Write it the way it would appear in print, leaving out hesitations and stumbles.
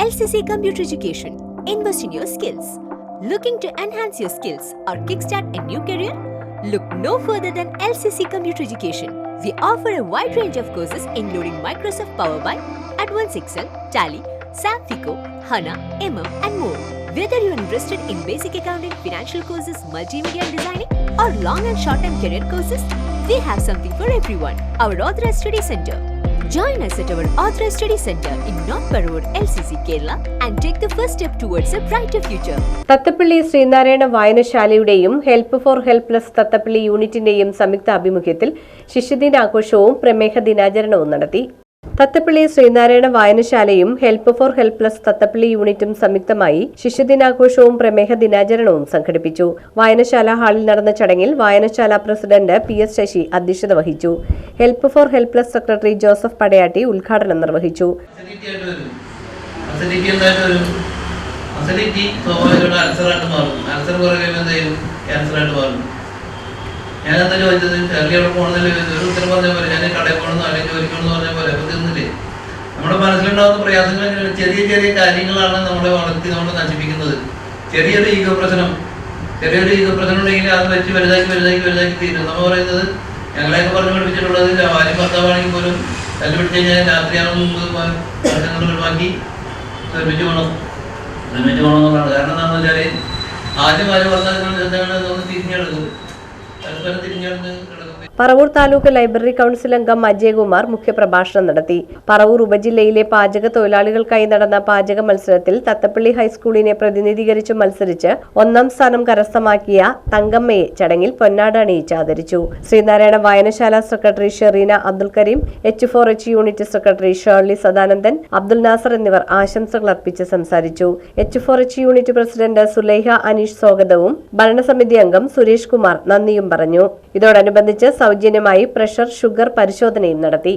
LCC Computer Education. Invest in your skills. Looking to enhance your skills or kickstart a new career? Look no further than LCC Computer Education. We offer a wide range of courses including Microsoft Power BI, Advanced Excel, Tally, SAP FICO, HANA, MM and more. Whether you are interested in basic accounting, financial courses, multimedia and designing or long and short-term career courses, we have something for everyone. Our Authorized Study Center. Join us at our Authorized Study Center in North Parur, LCC, Kerala and take the first step towards a brighter future. Thathappally Sreenarayana വായനശാലയുടെയും help for helpless Thathappally യൂണിറ്റിന്റെയും സംയുക്ത ആഭിമുഖ്യത്തിൽ ശിശുദിനാഘോഷവും പ്രമേഹ ദിനാചരണവും നടത്തി. തത്തപ്പള്ളി ശ്രീനാരായണ വായനശാലയും help for helpless Thathappally യൂണിറ്റും സംയുക്തമായി ശിശുദിനാഘോഷവും പ്രമേഹ ദിനാചരണവും സംഘടിപ്പിച്ചു. വായനശാല ഹാളിൽ നടന്ന ചടങ്ങിൽ വായനശാല പ്രസിഡന്റ് PS ശശി അധ്യക്ഷത വഹിച്ചു. Help for helpless secretary Joseph Padayatti ഉദ്ഘാടനം നിർവഹിച്ചു. ഞാൻ എന്താ ചോദിച്ചത്, ചെറിയ പോകണമെന്നില്ല, ഒരു ഉത്തരം പറഞ്ഞ പോലെ ഞാൻ കടയിൽ പോകണമെന്നോ അല്ലെങ്കിൽ ജോലിക്കണമെന്ന് പറഞ്ഞ പോലെ അപ്പോൾ തീർന്നില്ലേ? നമ്മുടെ മനസ്സിലുണ്ടാകുന്ന പ്രയാസങ്ങൾ ചെറിയ ചെറിയ കാര്യങ്ങളാണ് നമ്മളെ വളർത്തി നമ്മളെ നശിപ്പിക്കുന്നത്. ചെറിയൊരു ഈഗോ പ്രശ്നം ഉണ്ടെങ്കിൽ അത് വെച്ച് വലുതാക്കി തീരും. നമ്മൾ പറയുന്നത് ഞങ്ങളെയൊക്കെ പറഞ്ഞു പഠിപ്പിച്ചിട്ടുള്ളത് ഭാര്യ ഭർത്താവാണെങ്കിൽ പോലും തല്ലുപിടിച്ച് കഴിഞ്ഞാൽ രാത്രിയാണെന്ന് മുമ്പ് വർഷങ്ങൾ ഒഴിവാക്കി ഒരുമിച്ച് പോകണം എന്നുള്ളതാണ്. കാരണം എന്താണെന്ന് വെച്ചാൽ ആദ്യം ഭാര്യ ഭർത്താവ് എന്താണ് തിരിഞ്ഞെടുക്കുന്നത്. പറവൂർ താലൂക്ക് ലൈബ്രറി കൌൺസിൽ അംഗം അജയകുമാർ മുഖ്യപ്രഭാഷണം നടത്തി. പറവൂർ ഉപജില്ലയിലെ പാചക തൊഴിലാളികൾക്കായി നടന്ന പാചക മത്സരത്തിൽ തത്തപ്പള്ളി ഹൈസ്കൂളിനെ പ്രതിനിധീകരിച്ച് മത്സരിച്ച് 1ാം സ്ഥാനം കരസ്ഥമാക്കിയ തങ്കമ്മയെ ചടങ്ങിൽ പൊന്നാട അണിയിച്ച് ആദരിച്ചു. ശ്രീനാരായണ വായനശാല secretary Shereena Abdul Kareem, H4H unit secretary Shirley Sadanandan, Abdul Nasser എന്നിവർ ആശംസകൾ അർപ്പിച്ച് സംസാരിച്ചു. H4H unit president Sulaiha Aneesh സ്വാഗതവും ഭരണസമിതി അംഗം സുരേഷ് കുമാർ നന്ദിയും പറഞ്ഞു. ഇതോടനുബന്ധിച്ച് സൗജന്യമായി പ്രഷർ, ഷുഗർ പരിശോധനയും നടത്തി.